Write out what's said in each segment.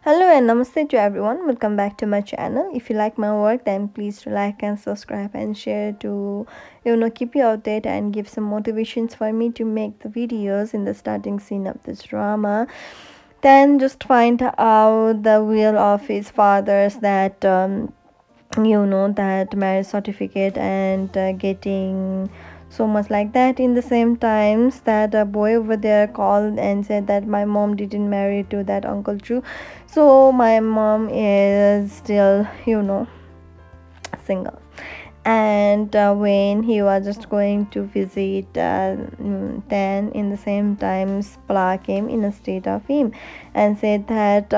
Hello and namaste to everyone. Welcome back to my channel. If you like my work, then please like and subscribe and share to keep you updated and give some motivations for me to make the videos in the starting scene of this drama. Then just find out the will of his fathers that that marriage certificate and getting so much like that. In the same times that a boy over there called and said that my mom didn't marry to that uncle Drew, so my mom is still single. And when he was just going to visit, then in the same time Spla came in a state of him and said that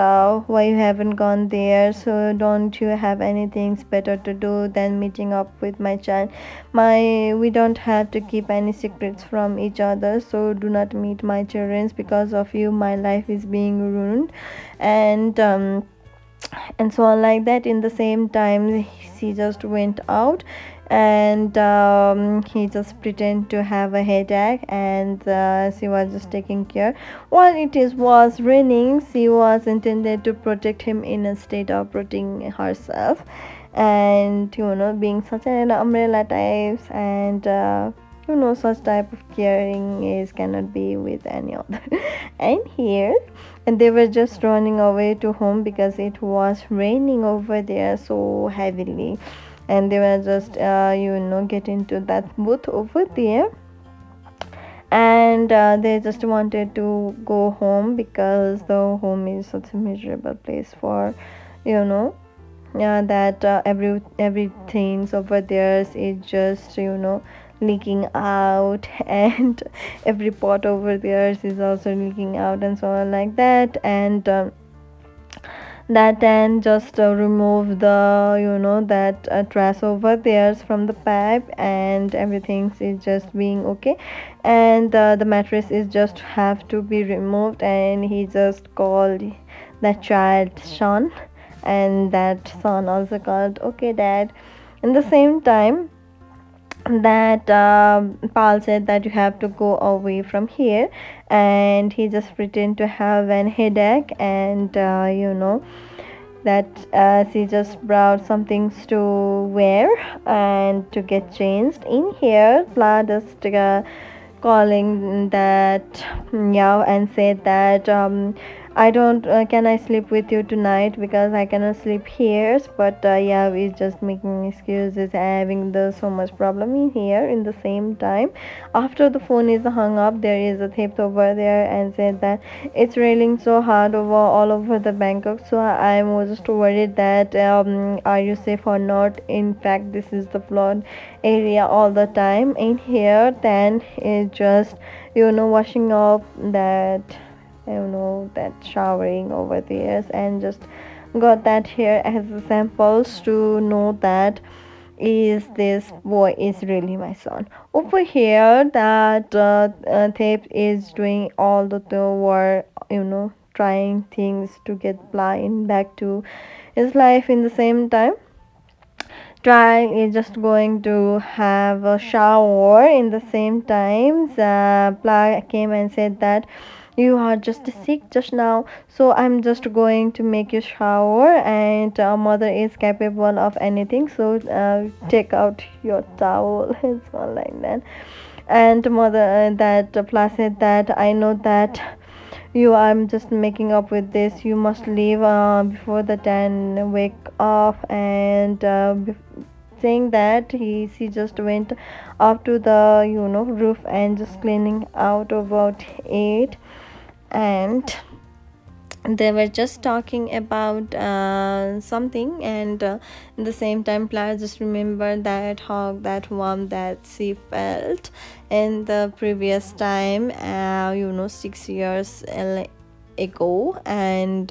why you haven't gone there, so don't you have anything better to do than meeting up with my child. My We don't have to keep any secrets from each other, so do not meet my children. Because of you my life is being ruined. And so on like that. In the same time she just went out, and he just pretend to have a headache, and she was just taking care. While it is was raining, she was intended to protect him in a state of protecting herself, and being such an umbrella types, and such type of caring is cannot be with any other. And here, and they were just running away to home because it was raining over there so heavily, and they were just get into that booth over there, and they just wanted to go home because the home is such a miserable place for you know that everything over there is just leaking out, and every pot over there is also leaking out, and so on like that. And that and just remove the that trash over there from the pipe, and everything is just being okay. And the mattress is just have to be removed, and he just called that child Sean, and that son also called okay dad. In the same time that Paul said that you have to go away from here, and he just pretend to have an headache, and that she just brought some things to wear and to get changed. In here Pla just calling that Yao and said that I don't can I sleep with you tonight because I cannot sleep here. But Yao is just making excuses, having the so much problem in here. In the same time, after the phone is hung up, there is a thief over there and said that it's raining so hard over all over the Bangkok, so I'm just worried that are you safe or not. In fact, this is the flood area all the time in here. Then is just washing up that that showering over there, and just got that here as a samples to know that is this boy is really my son. Over here that tape is doing all the work, trying things to get blind back to his life. In the same time, try is just going to have a shower. In the same time, Pla came and said that you are just sick just now, so I'm just going to make you shower, and mother is capable of anything, so take out your towel. It's all like that. And mother that Pla said that I know that you I'm just making up with this, you must leave before the 10 wake up. And saying that he just went up to the roof and just cleaning out about 8. And they were just talking about something, and in the same time Clara just remembered that hug, that warmth that she felt in the previous time, 6 years ago. And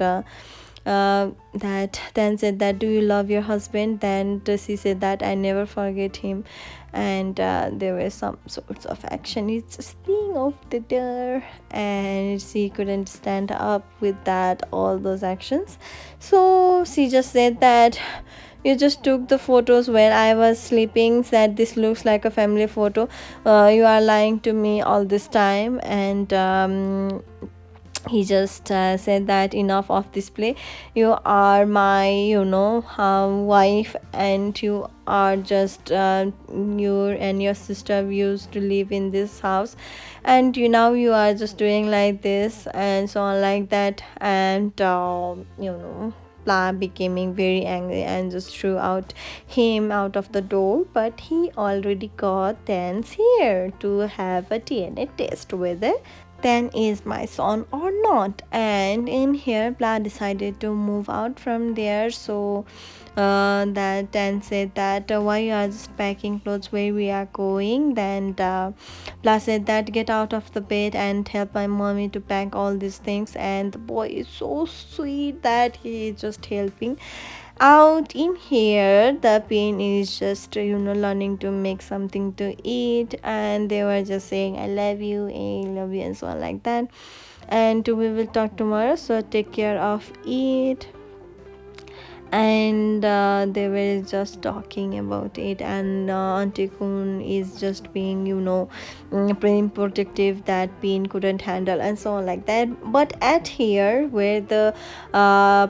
that then said that do you love your husband. Then she said that I never forget him. And there were some sorts of action, it's just being off the door, and she couldn't stand up with that all those actions. So she just said that you just took the photos when I was sleeping, said this looks like a family photo. You are lying to me all this time. And he just said that enough of this play. You are my wife, and you are just you and your sister used to live in this house, and you are just doing like this and so on like that. And Pla becoming very angry and just threw out him out of the door, but he already got Dan's here to have a DNA test whether then is my son or not. And in here Bla decided to move out from there. So that Dan said that why you are just packing clothes, where we are going. Then Bla said that get out of the bed and help my mommy to pack all these things. And the boy is so sweet that he is just helping out. In here the pain is just learning to make something to eat, and they were just saying I love you and so on like that. And we will talk tomorrow, so take care of it. And they were just talking about it. And Auntie Kun is just being pretty protective, that Pain couldn't handle and so on like that. But at here where the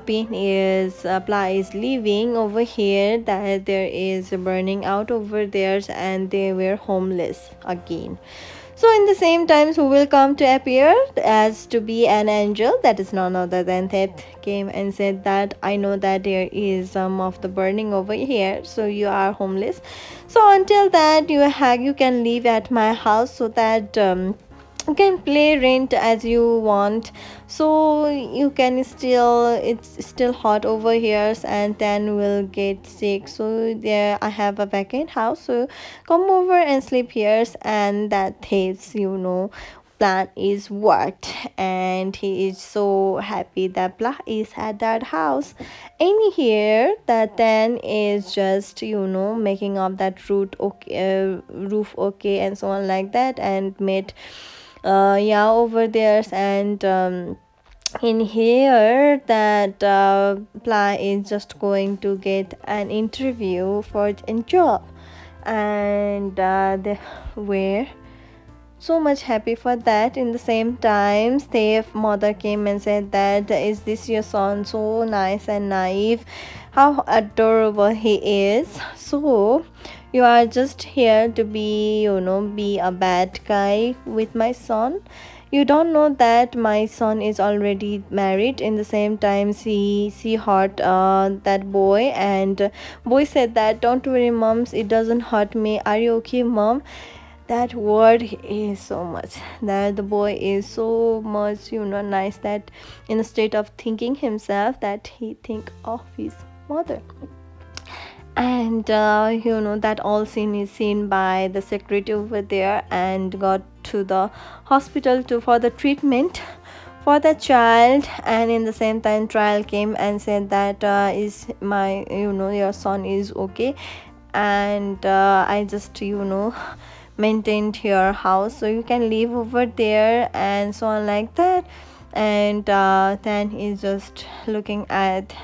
Pain is Pla is living over here, that there is burning out over there, and they were homeless again. So in the same times, who will come to appear as to be an angel? That is none other than Thet came and said that I know that there is some of the burning over here, so you are homeless. So until that you can live at my house, so that you can play rent as you want. So you can still, it's still hot over here and then will get sick. So there I have a vacant house, so come over and sleep here. And that his plan is worked, and he is so happy that Blah is at that house. In here that then is just making up that roof okay and so on like that, and made yeah over there. And in here that Pla is just going to get an interview for a job. And they were so much happy for that. In the same time, Steve's mother came and said that is this your son, so nice and naive, how adorable he is. So you are just here to be a bad guy with my son. You don't know that my son is already married. In the same time, she hurt that boy, and boy said that don't worry moms, it doesn't hurt me, are you okay mom? That word is so much, that the boy is so much nice, that instead of thinking himself, that he think of his mother. And that all scene is seen by the secretary over there, and got to the hospital to for the treatment for the child. And in the same time trial came and said that is my your son is okay. And I just maintained your house, so you can live over there and so on like that. And then he's just looking at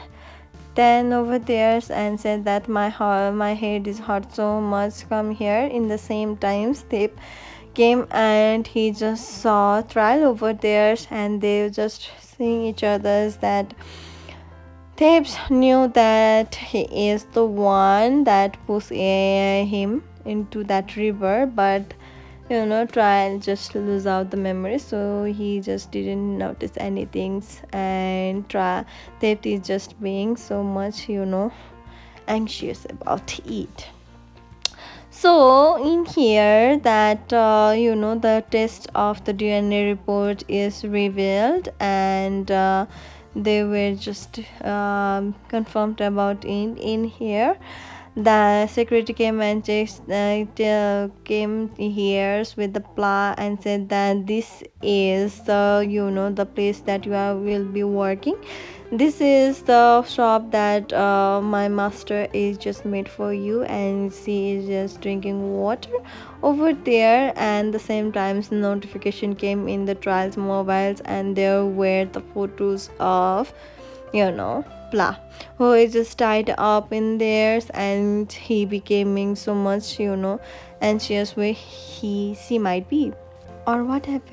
then over there and said that my head is hurt so much, come here. In the same time Step came, and he just saw trial over there, and they just seeing each other's. That Thebes knew that he is the one that pushed him into that river, but Trial just lose out the memory, so he just didn't notice anything. And Thebes is just being so much anxious about it. So in here that the test of the DNA report is revealed, and they were just confirmed about it. In here the secretary came and came here with the Pla and said that this is the the place that you will be working. This is the shop that my master is just made for you, and she is just drinking water over there. And the same times notification came in the trials mobiles, and there were the photos of Pla, who is just tied up in there, and he becoming so much anxious where she might be, or what happened.